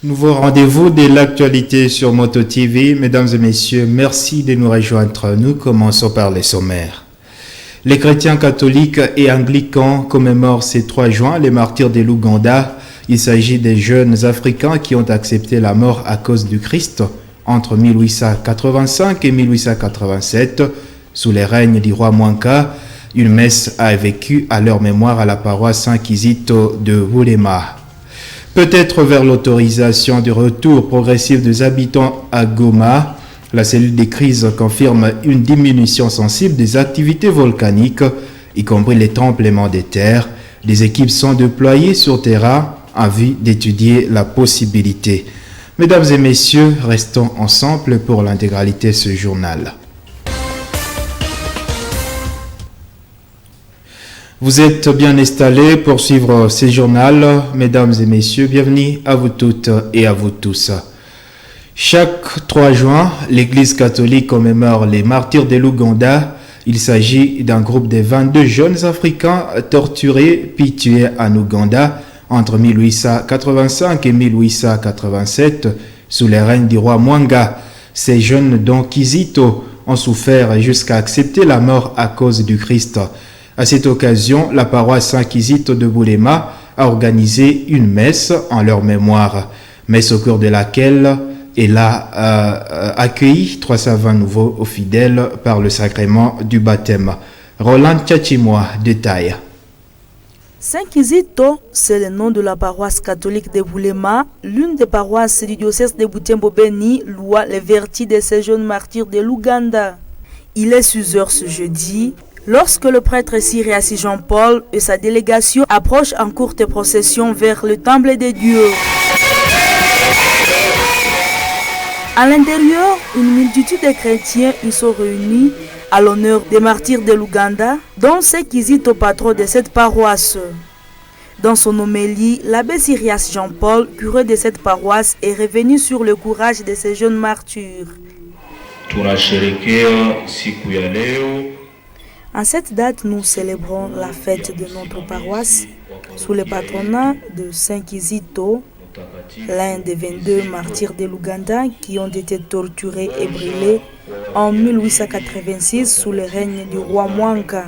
Nouveau rendez-vous de l'actualité sur Moto TV. Mesdames et messieurs, merci de nous rejoindre. Nous commençons par les sommaires. Les chrétiens catholiques et anglicans commémorent ces 3 juin les martyrs de l'Ouganda. Il s'agit des jeunes Africains qui ont accepté la mort à cause du Christ entre 1885 et 1887 sous les règnes du roi Mwanka. Une messe a vécu à leur mémoire à la paroisse Saint-Kizito de Bulema. Peut-être vers l'autorisation du retour progressif des habitants à Goma, la cellule des crises confirme une diminution sensible des activités volcaniques, y compris les tremblements de terre. Des équipes sont déployées sur terrain en vue d'étudier la possibilité. Mesdames et messieurs, restons ensemble pour l'intégralité de ce journal. Vous êtes bien installés pour suivre ce journal. Mesdames et messieurs, bienvenue à vous toutes et à vous tous. Chaque 3 juin, l'Église catholique commémore les martyrs de l'Ouganda. Il s'agit d'un groupe de 22 jeunes Africains torturés puis tués en Ouganda entre 1885 et 1887 sous les règnes du roi Mwanga. Ces jeunes, dont Kizito, ont souffert jusqu'à accepter la mort à cause du Christ. À cette occasion, la paroisse Saint-Kizito de Bulema a organisé une messe en leur mémoire, messe au cours de laquelle elle a accueilli 320 nouveaux fidèles par le sacrement du baptême. Roland Tchachimoa détaille. Saint-Kizito, c'est le nom de la paroisse catholique de Bulema, l'une des paroisses du diocèse de Butembo-Beni, loua les vertus de ces jeunes martyrs de l'Ouganda. Il est 6 heures ce jeudi, lorsque le prêtre Cyriaci Jean-Paul et sa délégation approchent en courte procession vers le temple de Dieu. À l'intérieur, une multitude de chrétiens y sont réunis à l'honneur des martyrs de l'Ouganda, dont Saint-Kizito, patron de cette paroisse. Dans son homélie, l'abbé Cyriaci Jean-Paul, curé de cette paroisse, est revenu sur le courage de ces jeunes martyrs. En cette date, nous célébrons la fête de notre paroisse sous le patronat de Saint-Kizito, l'un des 22 martyrs de l'Ouganda qui ont été torturés et brûlés en 1886 sous le règne du roi Mwanka.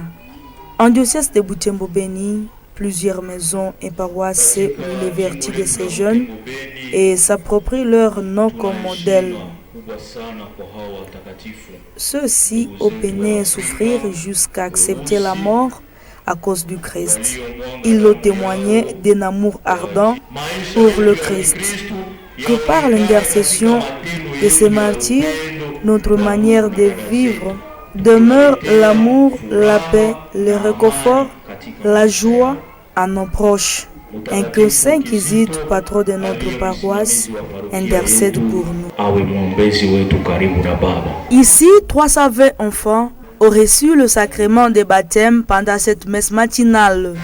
En diocèse de Butembo-Beni, plusieurs maisons et paroisses louent les vertus de ces jeunes et s'approprient leur nom comme modèle. Ceux-ci ont peiné à souffrir jusqu'à accepter la mort à cause du Christ. Ils ont témoigné d'un amour ardent pour le Christ. Que par l'intercession de ces martyrs, notre manière de vivre demeure l'amour, la paix, le réconfort, la joie à nos proches. Et que Saint-Kizito, patron de notre paroisse, intercède pour nous. Ici, 320 enfants ont reçu le sacrement de baptême pendant cette messe matinale.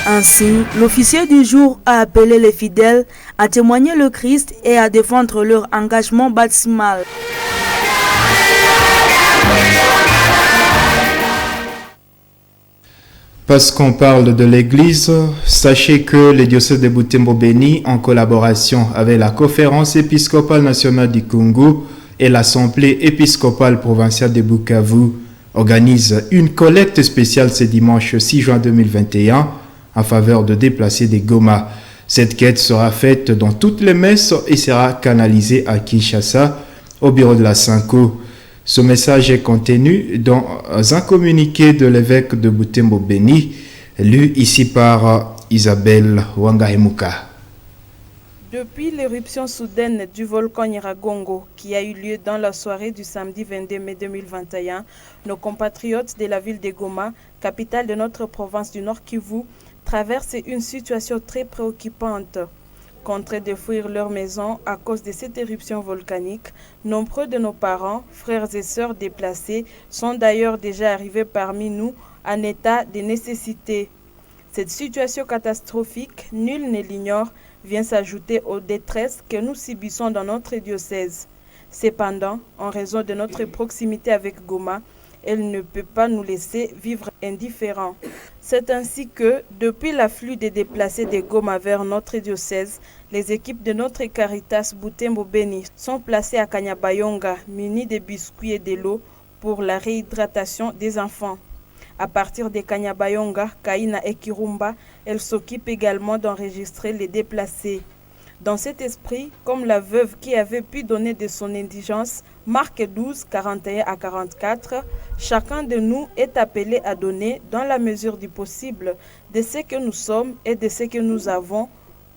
Ainsi, l'officier du jour a appelé les fidèles à témoigner le Christ et à défendre leur engagement baptismal. Parce qu'on parle de l'Église, sachez que le diocèse de Butembo-Beni, en collaboration avec la Conférence épiscopale nationale du Congo et l'Assemblée épiscopale provinciale de Bukavu, organise une collecte spéciale ce dimanche 6 juin 2021 en faveur de déplacés de Goma. Cette quête sera faite dans toutes les messes et sera canalisée à Kinshasa, au bureau de la Sanko. Ce message est contenu dans un communiqué de l'évêque de Butembo-Beni, lu ici par Isabelle Wangahemuka. Depuis l'éruption soudaine du volcan Nyiragongo qui a eu lieu dans la soirée du samedi 22 mai 2021, nos compatriotes de la ville de Goma, capitale de notre province du Nord Kivu, traversent une situation très préoccupante. Contraints de fuir leur maison à cause de cette éruption volcanique, nombreux de nos parents, frères et sœurs déplacés sont d'ailleurs déjà arrivés parmi nous en état de nécessité. Cette situation catastrophique, nul ne l'ignore, vient s'ajouter aux détresses que nous subissons dans notre diocèse. Cependant, en raison de notre proximité avec Goma, elle ne peut pas nous laisser vivre indifférents. C'est ainsi que, depuis l'afflux des déplacés de Goma vers notre diocèse, les équipes de notre Caritas Butembo Beni sont placées à Kanyabayonga, munies de biscuits et de l'eau pour la réhydratation des enfants. À partir de Kanyabayonga, Kaina et Kirumba, elles s'occupent également d'enregistrer les déplacés. Dans cet esprit, comme la veuve qui avait pu donner de son indigence, Marc 12, 41 à 44, chacun de nous est appelé à donner, dans la mesure du possible, de ce que nous sommes et de ce que nous avons,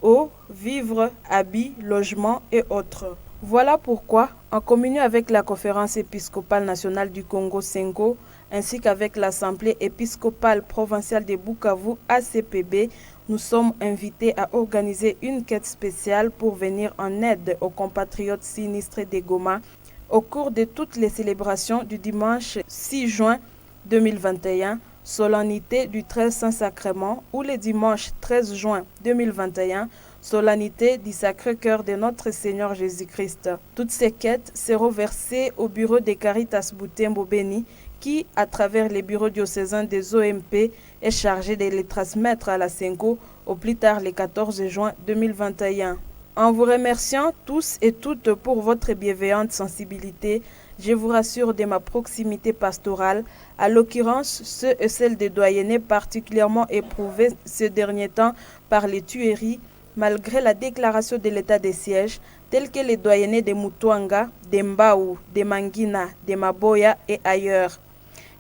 eau, vivres, habits, logements et autres. Voilà pourquoi, en communion avec la Conférence épiscopale nationale du Congo Sengo, ainsi qu'avec l'Assemblée épiscopale provinciale de Bukavu ACPB, nous sommes invités à organiser une quête spéciale pour venir en aide aux compatriotes sinistrés de Goma au cours de toutes les célébrations du dimanche 6 juin 2021, solennité du 13 Saint-Sacrement, ou le dimanche 13 juin 2021, solennité du Sacré-Cœur de notre Seigneur Jésus-Christ. Toutes ces quêtes seront versées au bureau des Caritas Butembo Beni, qui, à travers les bureaux diocésains des OMP, est chargé de les transmettre à la Sengo au plus tard le 14 juin 2021. En vous remerciant tous et toutes pour votre bienveillante sensibilité, je vous rassure de ma proximité pastorale, à l'occurrence ceux et celles des doyennés particulièrement éprouvés ces derniers temps par les tueries, malgré la déclaration de l'état de siège, tels que les doyennés de Mutuanga, de Mbaou, de Mangina, de Maboya et ailleurs.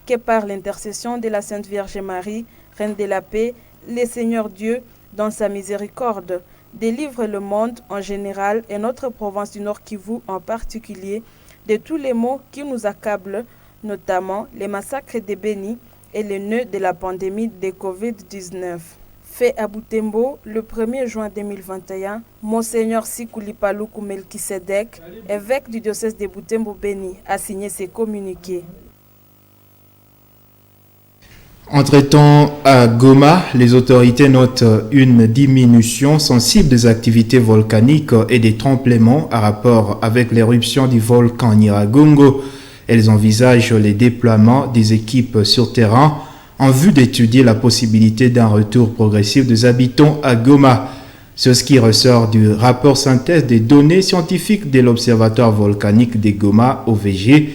Que par l'intercession de la Sainte Vierge Marie, Reine de la paix, le Seigneur Dieu, dans sa miséricorde, délivre le monde en général et notre province du Nord Kivu en particulier de tous les maux qui nous accablent, notamment les massacres de Beni et le nœud de la pandémie de Covid-19. Fait à Butembo le 1er juin 2021, Monseigneur Sikuli Paluku Melkisedek, évêque du diocèse de Butembo Beni, a signé ses communiqués. Entre-temps, à Goma, les autorités notent une diminution sensible des activités volcaniques et des tremblements à rapport avec l'éruption du volcan Nyiragongo. Elles envisagent les déploiements des équipes sur terrain en vue d'étudier la possibilité d'un retour progressif des habitants à Goma. C'est ce qui ressort du rapport synthèse des données scientifiques de l'Observatoire volcanique de Goma, OVG,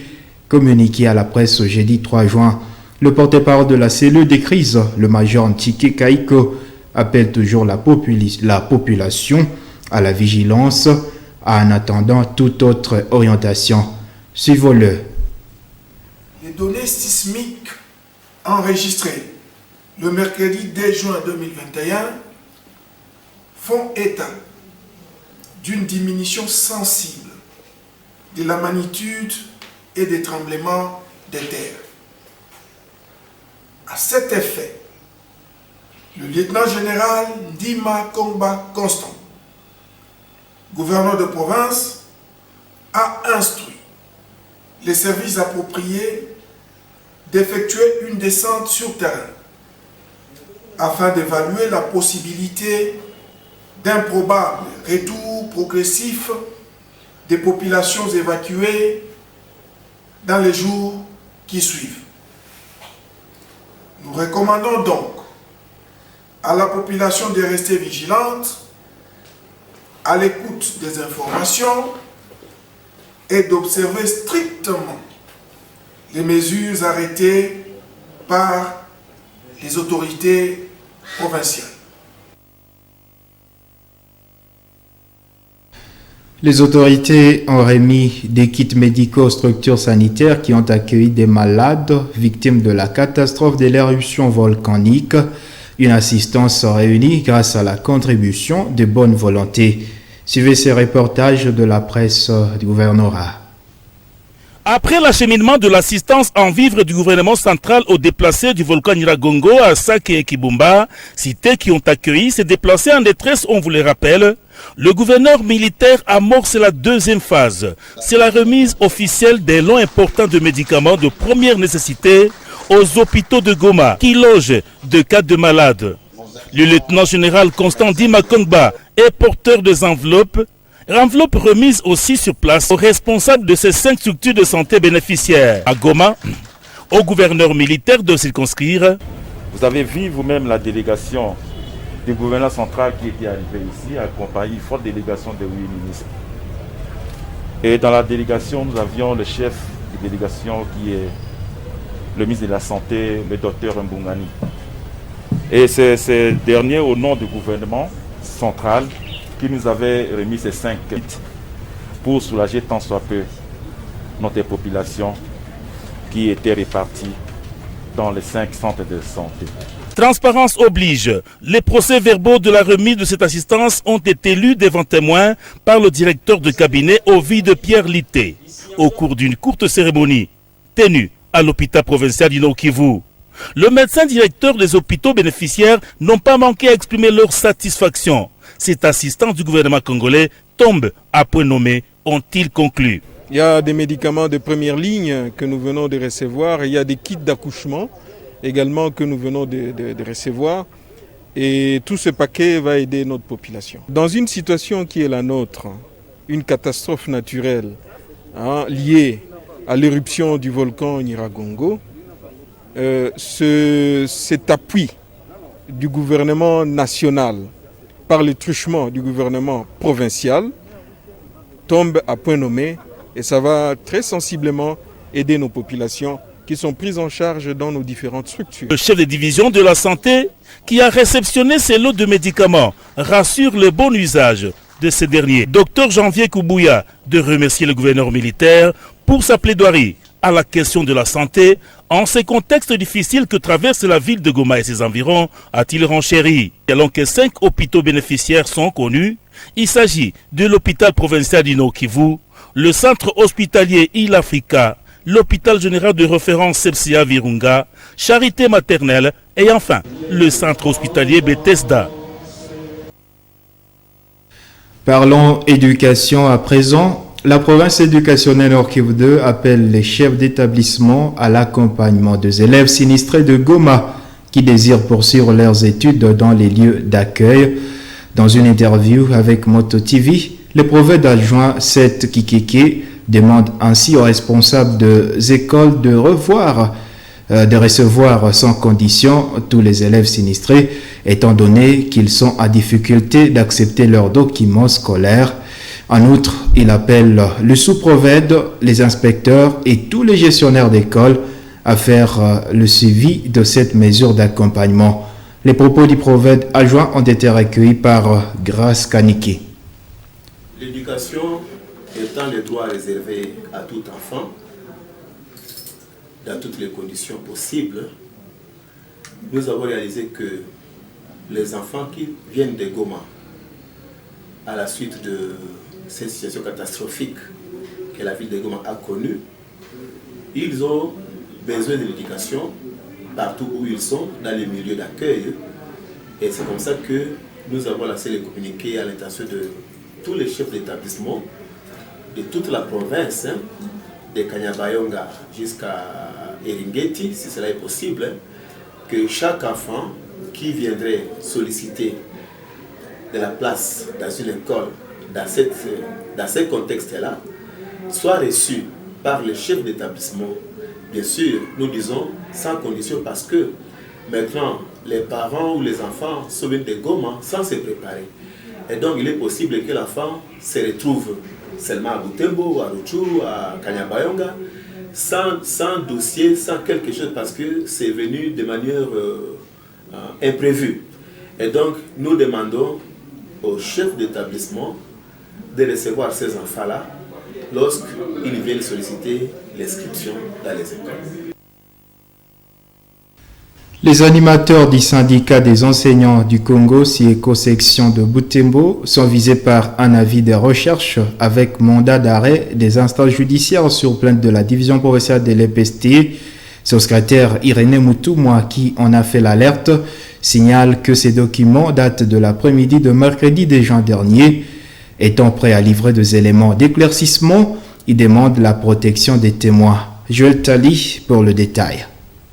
communiqué à la presse jeudi 3 juin. Le porte-parole de la cellule des crises, le major Ntike Kaiko, appelle toujours la population à la vigilance en attendant toute autre orientation. Suivons-le. Les données sismiques enregistrées le mercredi 2 juin 2021 font état d'une diminution sensible de la magnitude et des tremblements de terre. À cet effet, le lieutenant-général Ndima Kongba Constant, gouverneur de province, a instruit les services appropriés d'effectuer une descente sur terrain afin d'évaluer la possibilité d'un probable retour progressif des populations évacuées dans les jours qui suivent. Nous recommandons donc à la population de rester vigilante, à l'écoute des informations et d'observer strictement les mesures arrêtées par les autorités provinciales. Les autorités ont remis des kits médicaux aux structures sanitaires qui ont accueilli des malades victimes de la catastrophe de l'éruption volcanique. Une assistance réunie grâce à la contribution de bonne volonté. Suivez ces reportages de la presse du gouvernorat. Après l'acheminement de l'assistance en vivres du gouvernement central aux déplacés du volcan Nyiragongo à Sake et Kibumba, cités qui ont accueilli ces déplacés en détresse, on vous les rappelle, le gouverneur militaire amorce la deuxième phase. C'est la remise officielle des lots importants de médicaments de première nécessité aux hôpitaux de Goma qui logent de cas de malades. Le lieutenant-général Constant Ndima Kongba est porteur des enveloppes remises aussi sur place aux responsables de ces 5 structures de santé bénéficiaires. À Goma, au gouverneur militaire de circonscrire. Vous avez vu vous-même la délégation du gouverneur central qui était arrivé ici, accompagné une forte délégation de 8 ministres. Et dans la délégation, nous avions le chef de délégation qui est le ministre de la Santé, le docteur Mbungani. Et c'est ce dernier, au nom du gouvernement central, qui nous avait remis ces 5 kits pour soulager tant soit peu notre population qui était répartie dans les 5 centres de santé. Transparence oblige. Les procès-verbaux de la remise de cette assistance ont été lus devant témoins par le directeur de cabinet Ovide Pierre Litté au cours d'une courte cérémonie tenue à l'hôpital provincial du Nord-Kivu. Le médecin directeur des hôpitaux bénéficiaires n'ont pas manqué à exprimer leur satisfaction. Cette assistance du gouvernement congolais tombe à point nommé, ont-ils conclu. Il y a des médicaments de première ligne que nous venons de recevoir. Il y a des kits d'accouchement également que nous venons de recevoir. Et tout ce paquet va aider notre population. Dans une situation qui est la nôtre, une catastrophe naturelle liée à l'éruption du volcan Nyiragongo, cet appui du gouvernement national par le truchement du gouvernement provincial tombe à point nommé et ça va très sensiblement aider nos populations qui sont prises en charge dans nos différentes structures. Le chef de division de la santé qui a réceptionné ces lots de médicaments rassure le bon usage de ces derniers. Docteur Janvier Koubouya de remercier le gouverneur militaire pour sa plaidoirie à la question de la santé en ces contextes difficiles que traverse la ville de Goma et ses environs, a-t-il renchéri. Alors que 5 hôpitaux bénéficiaires sont connus, il s'agit de l'hôpital provincial du Nord-Kivu, le centre hospitalier Il Africa, l'hôpital général de référence Sepsia Virunga, Charité maternelle et enfin le centre hospitalier Bethesda. Parlons éducation à présent. La province éducationnelle Nord-Kivu 2 appelle les chefs d'établissement à l'accompagnement des élèves sinistrés de Goma qui désirent poursuivre leurs études dans les lieux d'accueil. Dans une interview avec Moto TV, le prophète adjoint Seth Kikeke demande ainsi aux responsables des écoles de recevoir sans condition tous les élèves sinistrés, étant donné qu'ils sont en difficulté d'accepter leurs documents scolaires. En outre, il appelle le sous-prophète, les inspecteurs et tous les gestionnaires d'école à faire le suivi de cette mesure d'accompagnement. Les propos du prophète adjoint ont été recueillis par Grace Kaniki. L'éducation étant le droit réservé à tout enfant, dans toutes les conditions possibles, nous avons réalisé que les enfants qui viennent de Goma à la suite de cette situation catastrophique que la ville de Goma a connue, ils ont besoin de l'éducation partout où ils sont, dans les milieux d'accueil. Et c'est comme ça que nous avons lancé les communiqués à l'intention de tous les chefs d'établissement de toute la province, de Kanyabayonga jusqu'à Eringeti, si cela est possible, que chaque enfant qui viendrait solliciter de la place dans une école, dans ce contexte-là, soit reçu par le chef d'établissement. Bien sûr, nous disons sans condition parce que maintenant, les parents ou les enfants sont venus de Goma sans se préparer. Et donc, il est possible que l'enfant se retrouve seulement à Butembo, à Rutshuru, à Kanyabayonga, sans dossier, sans quelque chose, parce que c'est venu de manière imprévue. Et donc, nous demandons au chef d'établissement de recevoir ces enfants-là lorsqu'ils viennent solliciter l'inscription dans les écoles. Les animateurs du syndicat des enseignants du Congo, SIECO section de Butembo, sont visés par un avis de recherche avec mandat d'arrêt des instances judiciaires sur plainte de la division provinciale de l'EPST. Son secrétaire Irénée Moutoumwa, qui en a fait l'alerte, signale que ces documents datent de l'après-midi de mercredi de juin dernier. Étant prêt à livrer des éléments d'éclaircissement, il demande la protection des témoins. Joël Tali pour le détail.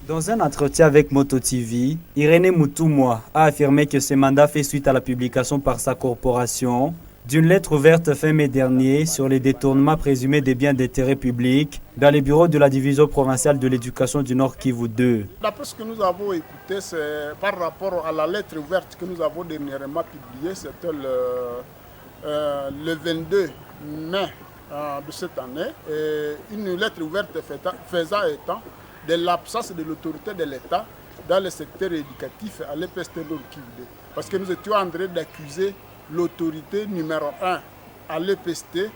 Dans un entretien avec Moto TV, Irénée Moutoumwa a affirmé que ce mandat fait suite à la publication par sa corporation d'une lettre ouverte fin mai dernier sur les détournements présumés des biens d'intérêt public dans les bureaux de la division provinciale de l'éducation du Nord Kivu 2. D'après ce que nous avons écouté, c'est par rapport à la lettre ouverte que nous avons dernièrement publiée, c'était le 22 mai de cette année, et une lettre ouverte faisant état de l'absence de l'autorité de l'État dans le secteur éducatif à l'EPST Nord Kivu 2. Parce que nous étions en train d'accuser l'autorité numéro 1 à l'EPST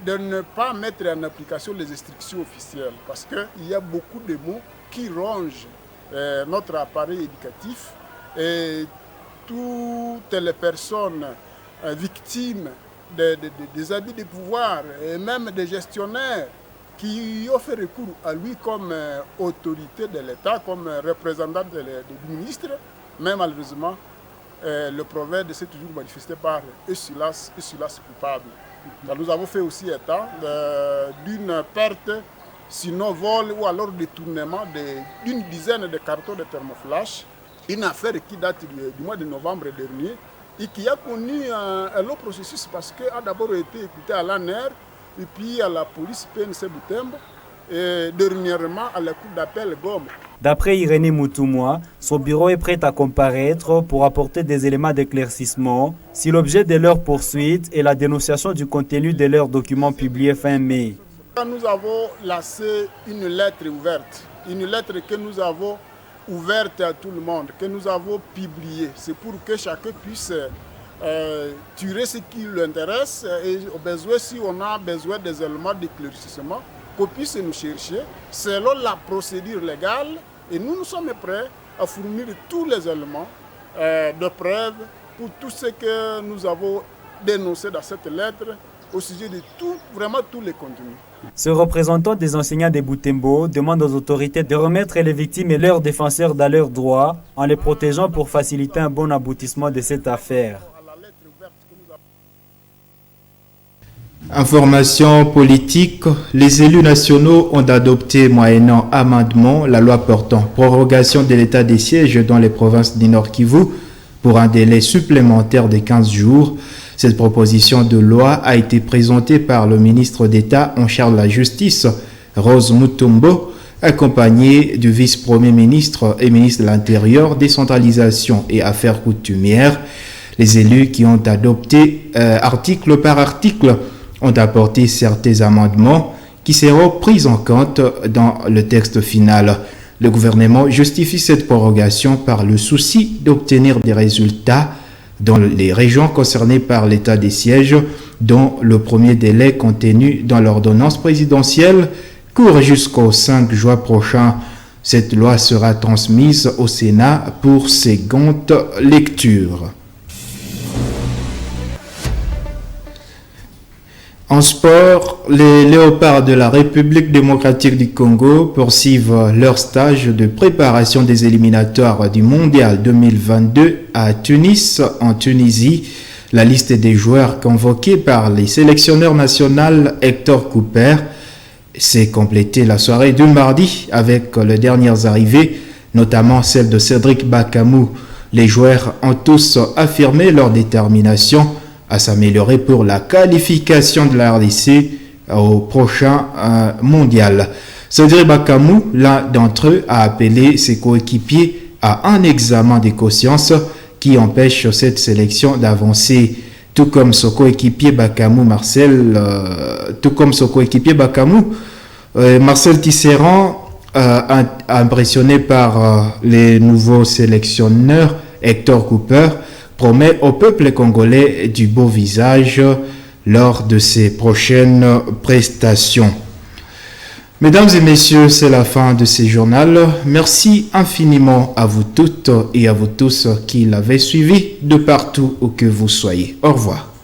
de ne pas mettre en application les instructions officielles. Parce qu'il y a beaucoup de mots qui rongent notre appareil éducatif et toutes les personnes victimes des abus de pouvoir et même des gestionnaires qui ont fait recours à lui comme autorité de l'État, comme représentant du ministre, mais malheureusement, le proverbe s'est toujours manifesté par eux celui-là coupable. Nous avons fait aussi état d'une perte, sinon vol ou alors détournement d'une dizaine de cartons de thermoflash, une affaire qui date du mois de novembre dernier et qui a connu un long processus parce qu'elle a d'abord été écoutée à l'ANER et puis à la police PNC Boutembo et dernièrement à la cour d'appel Goma. D'après Irénée Moutoumwa, son bureau est prêt à comparaître pour apporter des éléments d'éclaircissement si l'objet de leur poursuite est la dénonciation du contenu de leurs documents publiés fin mai. Nous avons lancé une lettre ouverte, une lettre que nous avons ouverte à tout le monde, que nous avons publiée. C'est pour que chacun puisse tirer ce qui l'intéresse et au besoin, si on a besoin des éléments d'éclaircissement, qu'on puisse nous chercher selon la procédure légale et nous sommes prêts à fournir tous les éléments de preuve pour tout ce que nous avons dénoncé dans cette lettre au sujet de tout, vraiment tous les contenus. Ce représentant des enseignants de Boutembo demande aux autorités de remettre les victimes et leurs défenseurs dans leurs droits en les protégeant pour faciliter un bon aboutissement de cette affaire. Information politique, les élus nationaux ont adopté moyennant amendement la loi portant prorogation de l'état des sièges dans les provinces du Nord Kivu pour un délai supplémentaire de 15 jours. Cette proposition de loi a été présentée par le ministre d'État en charge de la Justice, Rose Mutombo, accompagné du vice-premier ministre et ministre de l'Intérieur, Décentralisation et Affaires coutumières. Les élus qui ont adopté article par article ont apporté certains amendements qui seront pris en compte dans le texte final. Le gouvernement justifie cette prorogation par le souci d'obtenir des résultats dans les régions concernées par l'état des sièges, dont le premier délai contenu dans l'ordonnance présidentielle court jusqu'au 5 juin prochain. Cette loi sera transmise au Sénat pour seconde lecture. En sport, les Léopards de la République démocratique du Congo poursuivent leur stage de préparation des éliminatoires du Mondial 2022 à Tunis, en Tunisie. La liste des joueurs convoqués par les sélectionneurs nationaux Hector Cooper s'est complétée la soirée du mardi avec les dernières arrivées, notamment celle de Cédric Bakamou. Les joueurs ont tous affirmé leur détermination à s'améliorer pour la qualification de la RDC au prochain mondial. Cédric Bakamou, l'un d'entre eux, a appelé ses coéquipiers à un examen des consciences qui empêche cette sélection d'avancer, tout comme son coéquipier Bakamou Marcel Tisserand, impressionné par les nouveaux sélectionneurs Hector Cooper, promet au peuple congolais du beau visage lors de ses prochaines prestations. Mesdames et messieurs, c'est la fin de ce journal. Merci infiniment à vous toutes et à vous tous qui l'avez suivi de partout où que vous soyez. Au revoir.